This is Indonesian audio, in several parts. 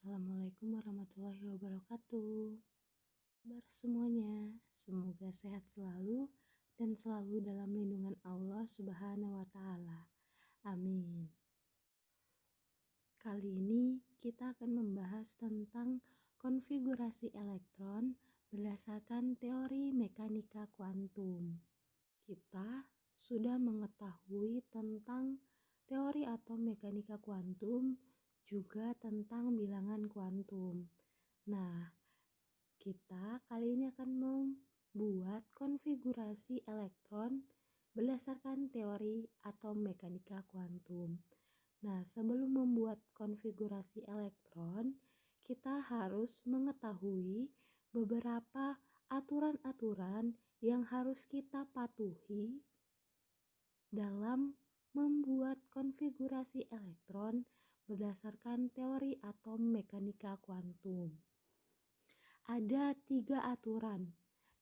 Assalamualaikum warahmatullahi wabarakatuh. Kabar semuanya, semoga sehat selalu dan selalu dalam lindungan Allah Subhanahu wa Ta'ala. Amin. Kali ini kita akan membahas tentang konfigurasi elektron berdasarkan teori mekanika kuantum. Kita sudah mengetahui tentang teori atom mekanika kuantum, juga tentang bilangan kuantum. Nah, kita kali ini akan membuat konfigurasi elektron berdasarkan teori atom mekanika kuantum. Nah, sebelum membuat konfigurasi elektron, kita harus mengetahui beberapa aturan-aturan yang harus kita patuhi dalam membuat konfigurasi elektron berdasarkan teori atom mekanika kuantum. Ada 3 aturan.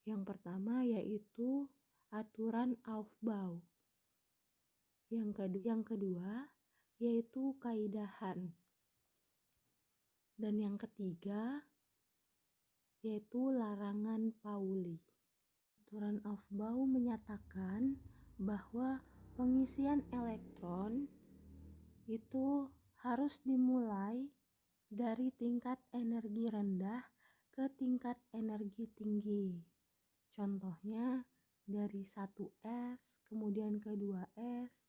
Yang pertama yaitu aturan Aufbau. Yang kedua yaitu kaidah Hahn. Dan yang ketiga yaitu larangan Pauli. Aturan Aufbau menyatakan bahwa pengisian elektron itu harus dimulai dari tingkat energi rendah ke tingkat energi tinggi. Contohnya dari 1S, kemudian ke 2S,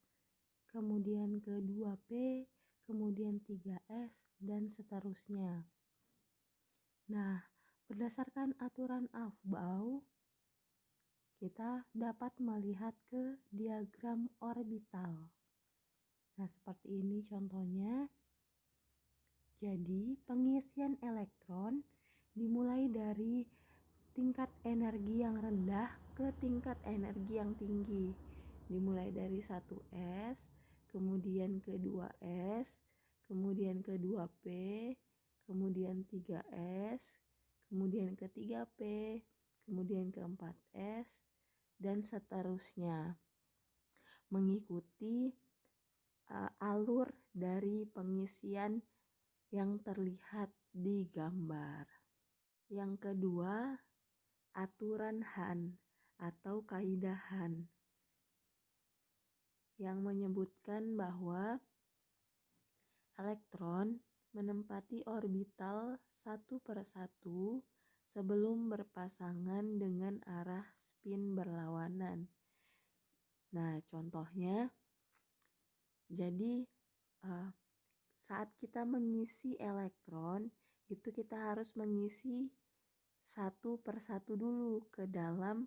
kemudian ke 2P, kemudian 3S, dan seterusnya. Nah, berdasarkan aturan Aufbau, kita dapat melihat ke diagram orbital. Nah, seperti ini contohnya. Jadi, pengisian elektron dimulai dari tingkat energi yang rendah ke tingkat energi yang tinggi. Dimulai dari 1S, kemudian ke 2S, kemudian ke 2P, kemudian 3S, kemudian ke 3P, kemudian ke 4S, dan seterusnya. Mengikuti alur dari pengisian yang terlihat di gambar. Yang kedua, aturan Hahn atau kaidah Hahn yang menyebutkan bahwa elektron menempati orbital satu per satu sebelum berpasangan dengan arah spin berlawanan. Nah, contohnya, jadi saat kita mengisi elektron, itu kita harus mengisi satu per satu dulu ke dalam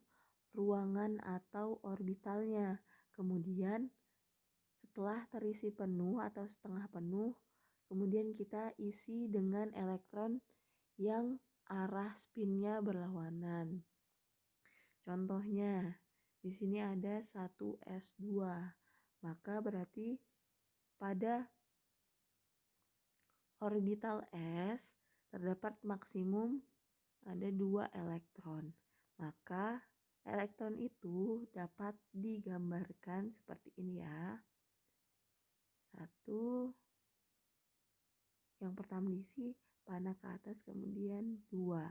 ruangan atau orbitalnya. Kemudian setelah terisi penuh atau setengah penuh, kemudian kita isi dengan elektron yang arah spinnya berlawanan. Contohnya, di sini ada 1S2. Maka berarti pada orbital S terdapat maksimum ada 2 elektron. Maka elektron itu dapat digambarkan seperti ini ya. 1, yang pertama diisi panah ke atas, kemudian 2.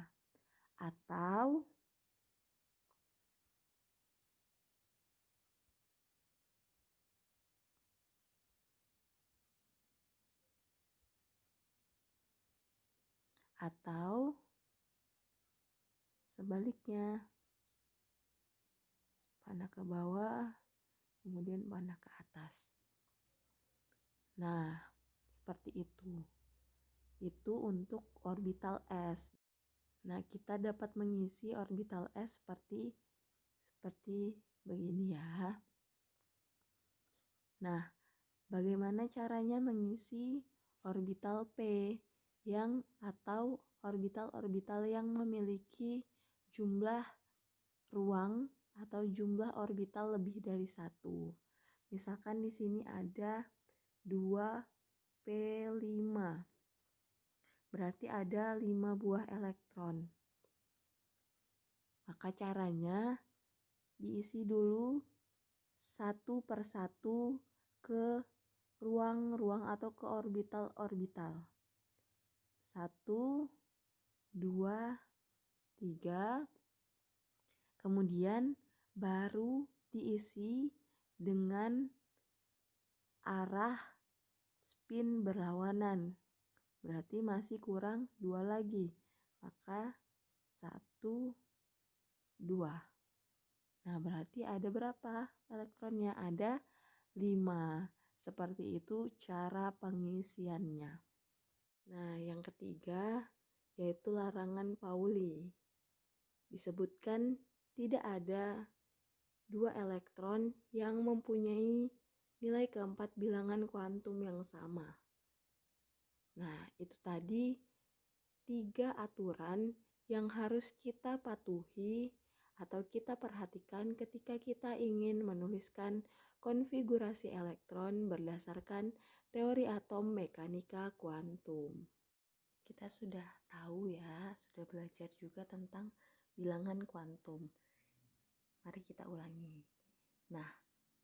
Atau sebaliknya, panah ke bawah, kemudian panah ke atas. Nah, seperti itu. Itu untuk orbital S. Nah, kita dapat mengisi orbital S seperti begini ya. Nah, bagaimana caranya mengisi orbital P atau orbital-orbital yang memiliki jumlah ruang atau jumlah orbital lebih dari 1. Misalkan di sini ada 2P5. Berarti ada 5 buah elektron. Maka caranya diisi dulu satu per satu ke ruang-ruang atau ke orbital-orbital. 1, 2, 3. Kemudian baru diisi dengan arah spin berlawanan. Berarti masih kurang 2 lagi. Maka 1, 2. Nah, berarti ada berapa elektronnya? Ada 5. Seperti itu cara pengisiannya. Nah, yang ketiga yaitu larangan Pauli. Disebutkan tidak ada 2 elektron yang mempunyai nilai keempat bilangan kuantum yang sama. Nah, itu tadi 3 aturan yang harus kita patuhi atau kita perhatikan ketika kita ingin menuliskan konfigurasi elektron berdasarkan teori atom mekanika kuantum. Kita sudah tahu ya, sudah belajar juga tentang bilangan kuantum. Mari kita ulangi. Nah,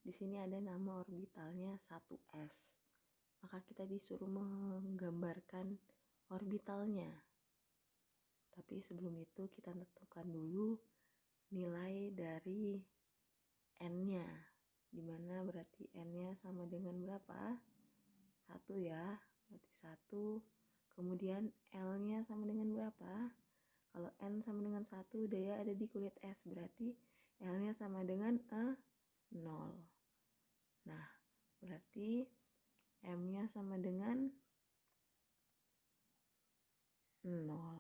di sini ada nama orbitalnya 1s. Maka kita disuruh menggambarkan orbitalnya. Tapi sebelum itu kita tentukan dulu nilai dari n-nya. Dimana berarti n-nya sama dengan berapa? 1 ya, berarti 1. Kemudian L-nya sama dengan berapa? Kalau N sama dengan 1, daya ada di kulit S, berarti L-nya sama dengan 0. Nah, berarti M-nya sama dengan 0.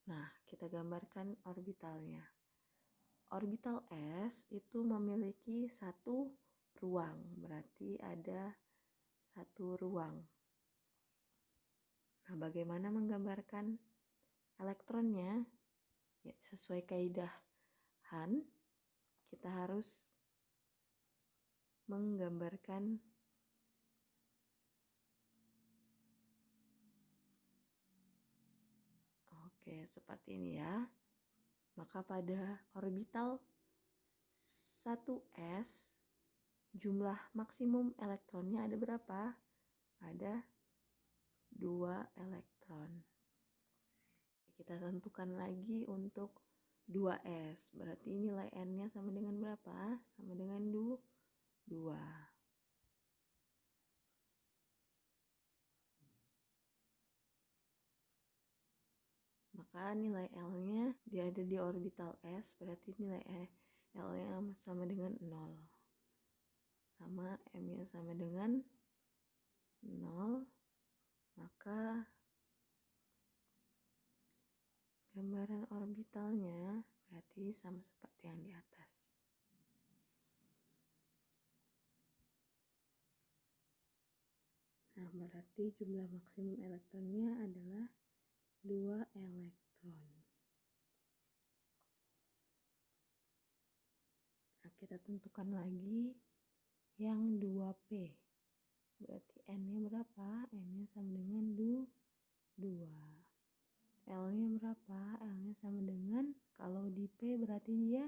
Nah, kita gambarkan orbitalnya. Orbital S itu memiliki satu ruang, berarti ada satu ruang. Nah, bagaimana menggambarkan elektronnya? Ya, sesuai kaidah Han, kita harus menggambarkan seperti ini ya. Maka pada orbital 1s jumlah maksimum elektronnya ada berapa? Ada 2 elektron. Kita tentukan lagi untuk 2s. Berarti nilai n-nya sama dengan berapa? Sama dengan 2. Maka nilai L-nya dia ada di orbital S, berarti nilai L-nya sama dengan 0. Sama M-nya sama dengan 0. Maka gambaran orbitalnya berarti sama seperti yang di atas. Nah, berarti jumlah maksimum elektronnya adalah 2 elektron. Nah, kita tentukan lagi yang 2P. Berarti N-nya berapa? N-nya sama dengan 2. L-nya berapa? L-nya sama dengan, kalau di P berarti dia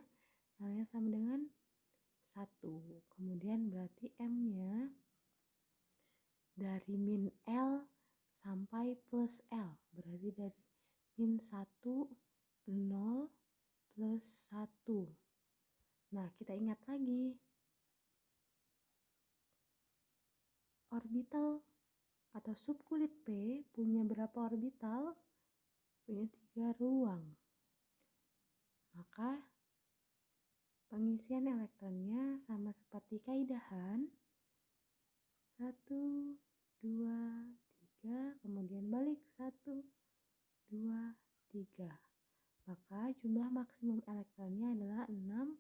L-nya sama dengan 1. Kemudian berarti M-nya dari min L sampai plus L. Berarti dari min 1, 0, plus 1. Nah, kita ingat lagi. Orbital atau subkulit P punya berapa orbital? Punya 3 ruang. Maka pengisian elektronnya sama seperti kaidahan 1, 2, 3, kemudian balik 1, 2, 3. Maka jumlah maksimum elektronnya adalah 6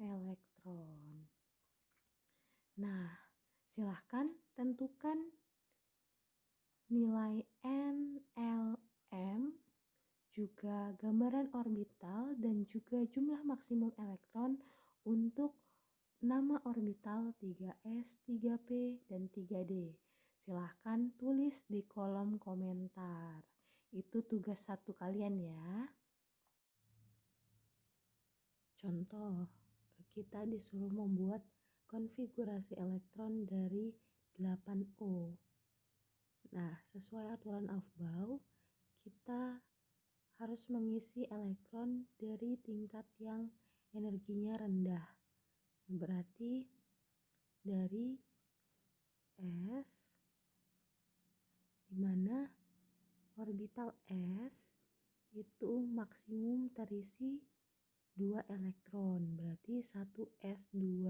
elektron. Nah, silahkan tentukan nilai N, L, M, juga gambaran orbital dan juga jumlah maksimum elektron untuk nama orbital 3s, 3p, dan 3d. Silahkan tulis di kolom komentar. Itu tugas 1 kalian ya. Contoh, kita disuruh membuat konfigurasi elektron dari 8O. Nah, sesuai aturan Aufbau, kita harus mengisi elektron dari tingkat yang energinya rendah. Berarti dari S, dimana orbital S itu maksimum terisi 2 elektron, berarti 1s2.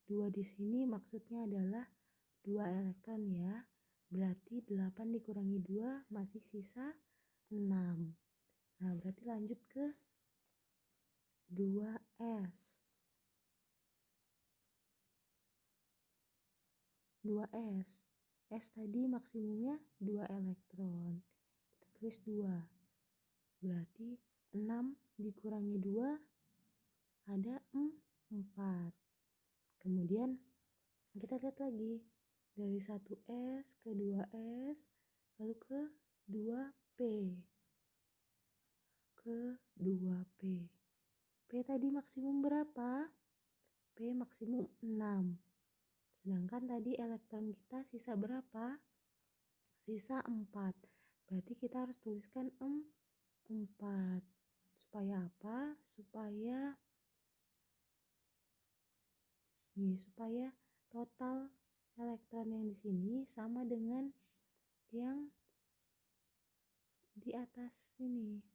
2 di sini maksudnya adalah 2 elektron ya. Berarti 8 dikurangi 2 masih sisa 6. Nah, berarti lanjut ke 2s. 2s. S tadi maksimumnya 2 elektron. Kita tulis 2. Berarti 6 dikurangi 2 ada 4. Kemudian kita lihat lagi dari 1s ke 2s lalu ke 2p. Ke 2p. P tadi maksimum berapa? P maksimum 6. Sedangkan tadi elektron kita sisa berapa? Sisa 4. Berarti kita harus tuliskan 4. Supaya apa? Supaya total elektron yang di sini sama dengan yang di atas ini.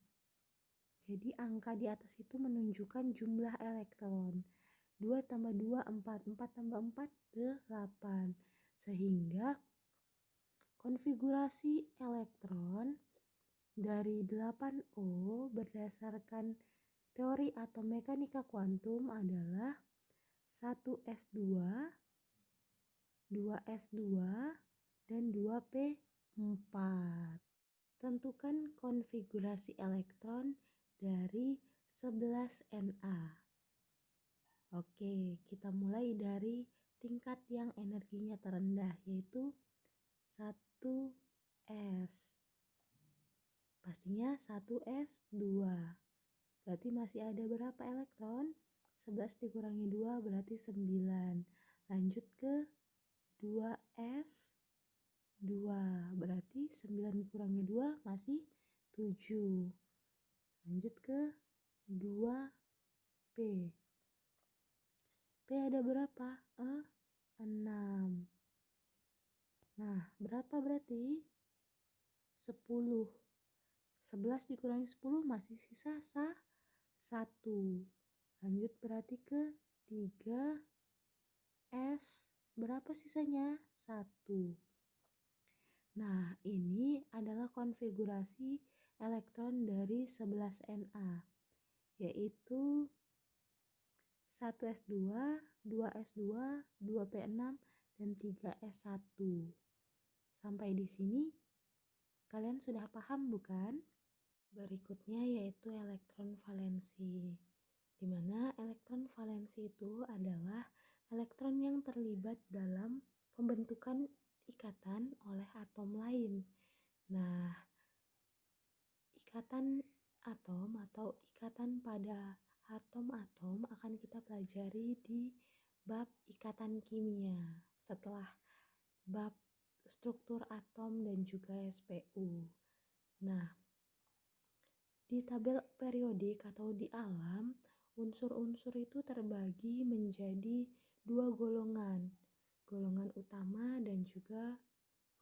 Jadi angka di atas itu menunjukkan jumlah elektron. 2 tambah 2, 4. 4 tambah 4, 8. Sehingga konfigurasi elektron dari 8O berdasarkan teori atom mekanika kuantum adalah 1s2, 2s2, dan 2p4. Tentukan konfigurasi elektron dari 11Na. Oke, kita mulai dari tingkat yang energinya terendah, yaitu 1s. Pastinya 1s2. Berarti masih ada berapa elektron? 11 dikurangi 2 berarti 9. Lanjut ke 2s2. Berarti 9 dikurangi 2 masih 7. Lanjut ke 2p. P ada berapa? 6. Nah, berapa berarti? 10. 11 dikurangi 10 masih sisa 1. Lanjut berarti ke 3s. Berapa sisanya? 1. Nah, ini adalah konfigurasi elektron dari 11Na, yaitu 1s2, 2s2, 2p6, dan 3s1. Sampai di sini kalian sudah paham bukan? Berikutnya yaitu elektron valensi, di mana elektron valensi itu adalah elektron yang terlibat dalam pembentukan ikatan oleh atom lain. Nah, ikatan atom atau ikatan pada atom-atom akan kita pelajari di bab ikatan kimia setelah bab struktur atom dan juga SPU. Nah, di tabel periodik atau di alam, unsur-unsur itu terbagi menjadi 2 golongan, golongan utama dan juga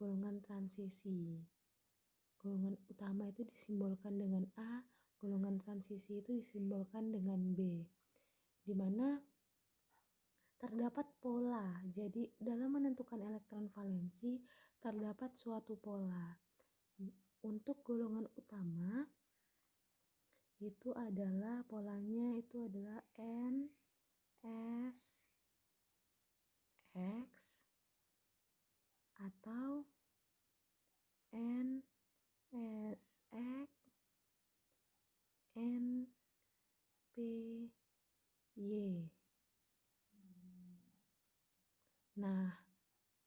golongan transisi. Golongan utama itu disimbolkan dengan A, golongan transisi itu disimbolkan dengan B, di mana terdapat pola. Jadi dalam menentukan elektron valensi terdapat suatu pola. Untuk golongan utama itu adalah polanya itu adalah N, S, X atau N, S, X, N, P, Y. Nah,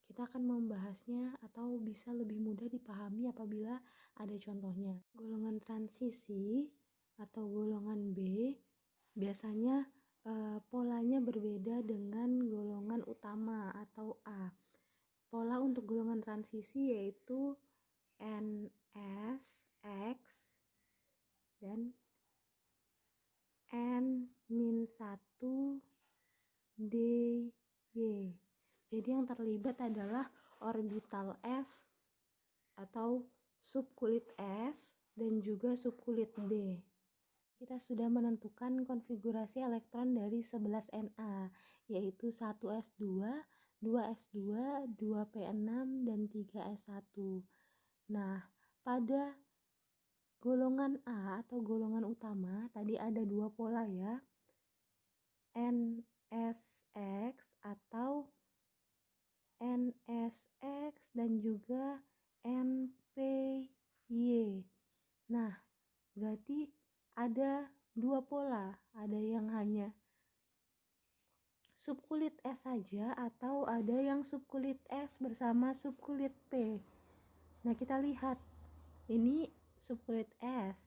kita akan membahasnya atau bisa lebih mudah dipahami apabila ada contohnya. Golongan transisi atau golongan B biasanya polanya berbeda dengan golongan utama atau A. Pola untuk golongan transisi yaitu NSX dan N-1DY. Jadi yang terlibat adalah orbital S atau subkulit S dan juga subkulit D. Kita sudah menentukan konfigurasi elektron dari 11 Na, yaitu 1s2, 2s2, 2p6, dan 3s1. Nah, pada golongan A atau golongan utama, tadi ada dua pola ya, NSX atau NSX dan juga NPY. Nah, berarti ada dua pola, ada yang hanya subkulit S saja atau ada yang subkulit S bersama subkulit P. Nah, kita lihat ini subkulit S,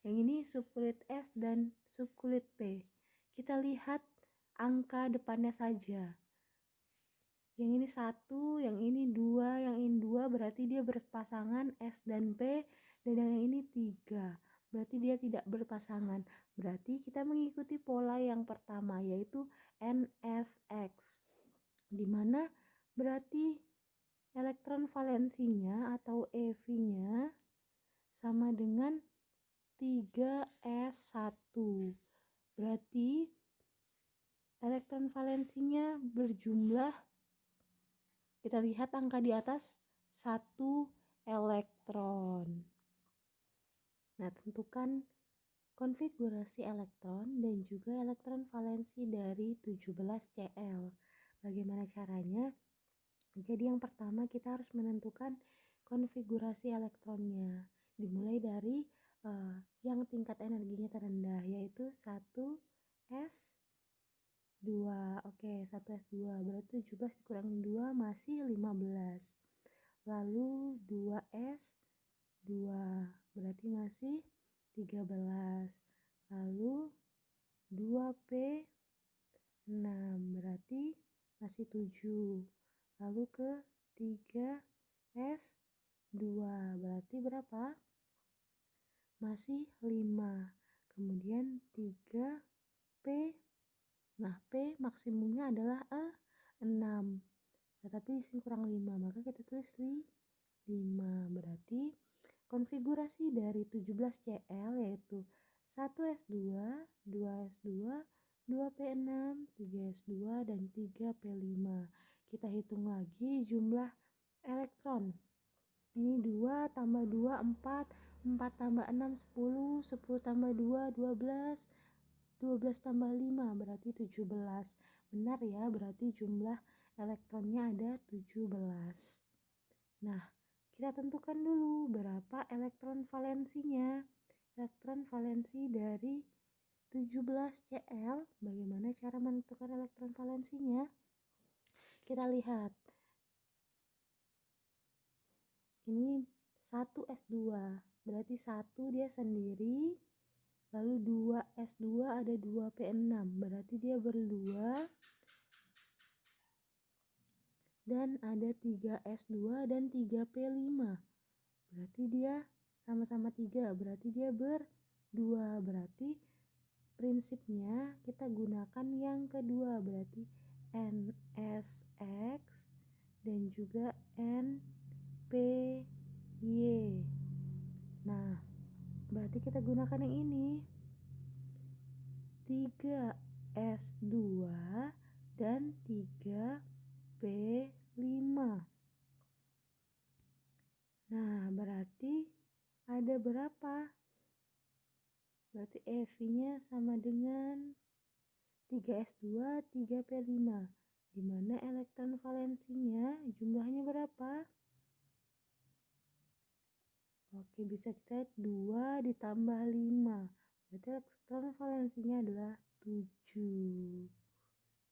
yang ini subkulit S dan subkulit P. Kita lihat angka depannya saja. Yang ini 1, yang ini 2, yang ini 2, berarti dia berpasangan S dan P, dan yang ini 3, berarti dia tidak berpasangan. Berarti kita mengikuti pola yang pertama, yaitu NSX, dimana berarti elektron valensinya atau EV-nya sama dengan 3s1. Berarti elektron valensinya berjumlah, kita lihat angka di atas, 1 elektron. Nah, tentukan konfigurasi elektron dan juga elektron valensi dari 17Cl. Bagaimana caranya? Jadi yang pertama kita harus menentukan konfigurasi elektronnya. Dimulai dari yang tingkat energinya terendah, yaitu 1s2. Oke, 1s2 berarti 17 dikurangi 2 masih 15. Lalu 2s2 berarti masih 13. Lalu 2p6 berarti masih 7. Lalu ke 3s2 berarti berapa? Masih 5. Kemudian 3p, nah p maksimumnya adalah 6, tetapi di sini kurang 5, maka kita tulis 5. Berarti konfigurasi dari 17Cl yaitu 1s2, 2s2, 2p6, 3s2, dan 3p5. Kita hitung lagi jumlah elektron. Ini 2 tambah 2 4, 4 tambah 6 10, 10 tambah 2 12, 12 tambah 5 berarti 17. Benar ya, berarti jumlah elektronnya ada 17. Nah, kita tentukan dulu berapa elektron valensinya. Elektron valensi dari 17Cl, bagaimana cara menentukan elektron valensinya? Kita lihat. Ini 1s2, berarti 1 dia sendiri, lalu 2s2 ada 2p6, berarti dia berdua, dan ada 3s2 dan 3p5, berarti dia sama-sama 3, berarti dia berdua. Berarti prinsipnya kita gunakan yang kedua, berarti NSX dan juga NPY. Nah, berarti kita gunakan yang ini, 3s2 dan 3p5. Nah, berarti ada berapa? Berarti EV-nya sama dengan 3s2, 3p5, dimana elektron valensinya jumlahnya berapa? Oke, bisa kita lihat 2 ditambah 5, berarti elektron valensinya adalah 7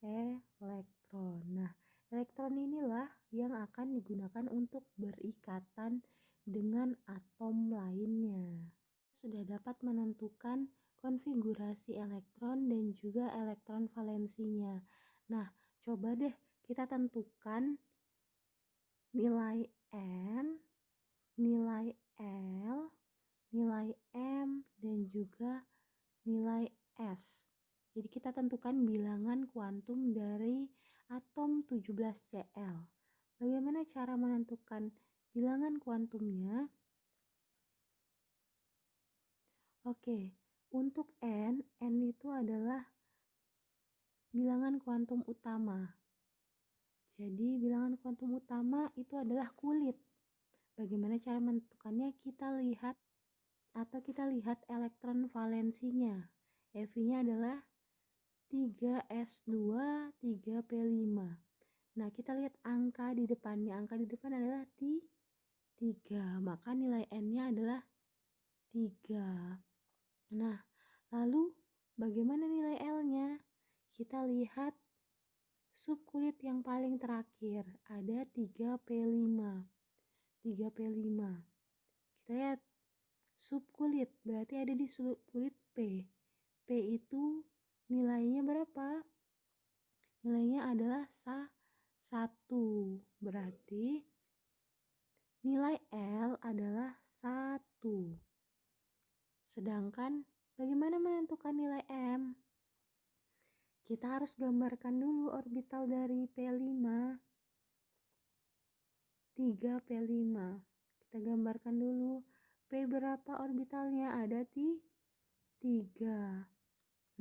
elektron. Nah, elektron inilah yang akan digunakan untuk berikatan dengan atom lainnya. Sudah dapat menentukan konfigurasi elektron dan juga elektron valensinya. Nah, coba deh kita tentukan nilai N, nilai L, nilai M, dan juga nilai S. Jadi kita tentukan bilangan kuantum dari atom 17Cl. Bagaimana cara menentukan bilangan kuantumnya? Oke, untuk N itu adalah bilangan kuantum utama. Jadi bilangan kuantum utama itu adalah kulit. Bagaimana cara menentukannya? Kita lihat elektron valensinya. Ev-nya adalah 3s2 3p5. Nah, kita lihat angka di depannya. Angka di depan adalah 3, maka nilai N-nya adalah 3. Nah, lalu bagaimana nilai L-nya? Kita lihat subkulit yang paling terakhir, ada 3p5. 3p5. Kita lihat subkulit, berarti ada di subkulit P. P itu nilainya berapa? Nilainya adalah 1. Berarti nilai L adalah 1. Sedangkan bagaimana menentukan nilai M? Kita harus gambarkan dulu orbital dari P5. 3p5. Kita gambarkan dulu. P berapa orbitalnya? Ada 3.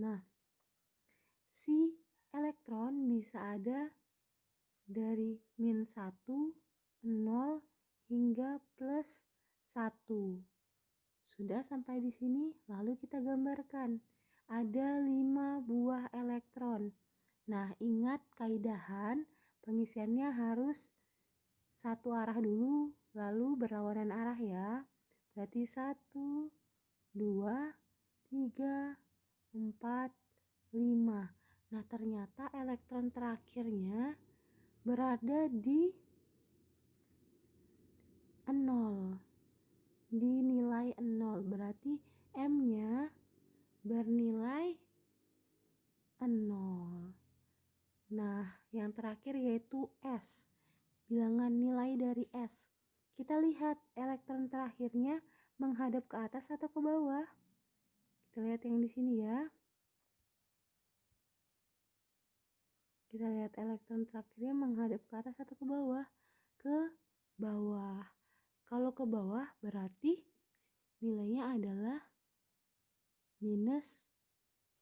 Nah, si elektron bisa ada dari -1, 0, hingga +1. Sudah sampai di sini, lalu kita gambarkan. Ada 5 buah elektron. Nah, ingat kaidahan pengisiannya harus satu arah dulu, lalu berlawanan arah ya. Berarti 1, 2, 3, 4, 5. Nah, ternyata elektron terakhirnya berada di 0. Di nilai 0. Berarti M-nya bernilai 0. Nah, yang terakhir yaitu S. Bilangan nilai dari S. Kita lihat elektron terakhirnya menghadap ke atas atau ke bawah. Kita lihat yang di sini ya. Kita lihat elektron terakhirnya menghadap ke atas atau ke bawah? Ke bawah. Kalau ke bawah berarti nilainya adalah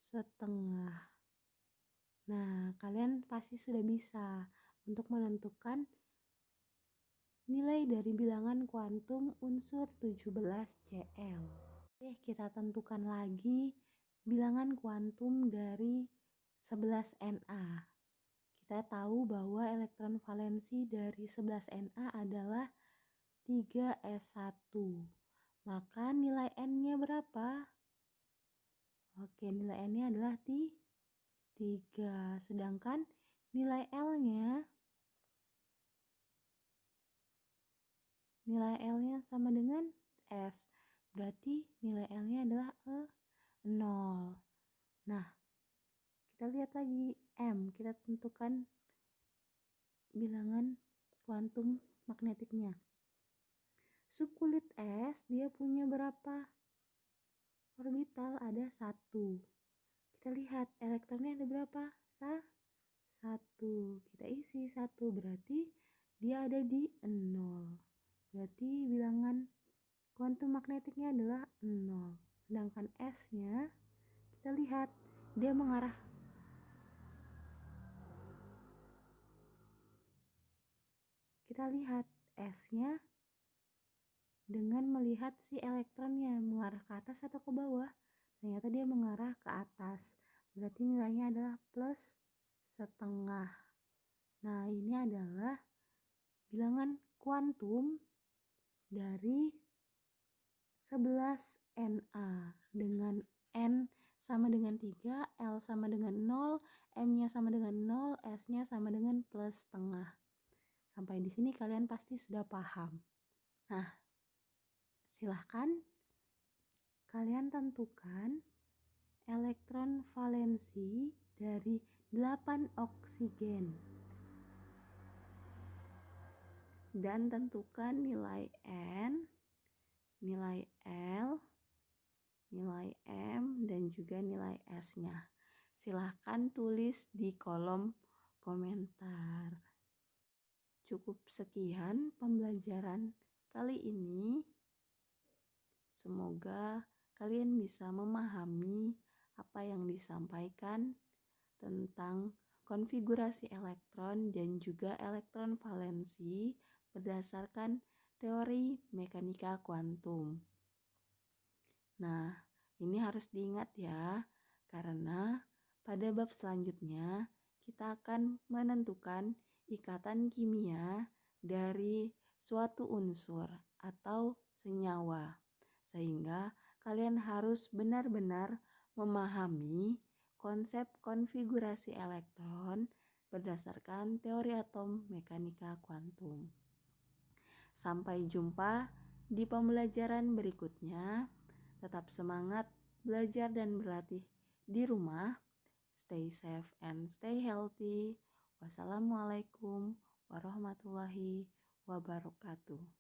-setengah. Nah, kalian pasti sudah bisa untuk menentukan nilai dari bilangan kuantum unsur 17Cl. Oke, kita tentukan lagi bilangan kuantum dari 11Na. Kita tahu bahwa elektron valensi dari 11Na adalah 3s1. Maka nilai N-nya berapa? Oke, nilai N-nya adalah 3. Sedangkan nilai L-nya sama dengan S. Berarti nilai L-nya adalah 0. Nah, kita lihat lagi M. Kita tentukan bilangan kuantum magnetiknya. Subkulit S dia punya berapa orbital? Ada 1. Kita lihat elektronnya ada berapa? 1. Kita isi 1, berarti dia ada di 0. Berarti bilangan kuantum magnetiknya adalah 0. Sedangkan S-nya kita lihat dia mengarah S-nya dengan melihat si elektronnya mengarah ke atas atau ke bawah. Ternyata dia mengarah ke atas. Berarti nilainya adalah +setengah. Nah, ini adalah bilangan kuantum dari 11Na dengan N sama dengan 3, L sama dengan 0, M-nya sama dengan 0, S-nya sama dengan +setengah. Sampai di sini kalian pasti sudah paham. Nah, silahkan kalian tentukan elektron valensi dari 8 oksigen. dan tentukan nilai N, nilai L, nilai M, dan juga nilai S-nya. Silahkan tulis di kolom komentar. Cukup sekian pembelajaran kali ini. Semoga kalian bisa memahami apa yang disampaikan tentang konfigurasi elektron dan juga elektron valensi berdasarkan teori mekanika kuantum. Nah, ini harus diingat ya, karena pada bab selanjutnya kita akan menentukan ikatan kimia dari suatu unsur atau senyawa. Sehingga kalian harus benar-benar memahami konsep konfigurasi elektron berdasarkan teori atom mekanika kuantum. Sampai jumpa di pembelajaran berikutnya. Tetap semangat belajar dan berlatih di rumah. Stay safe and stay healthy. Wassalamualaikum warahmatullahi wabarakatuh.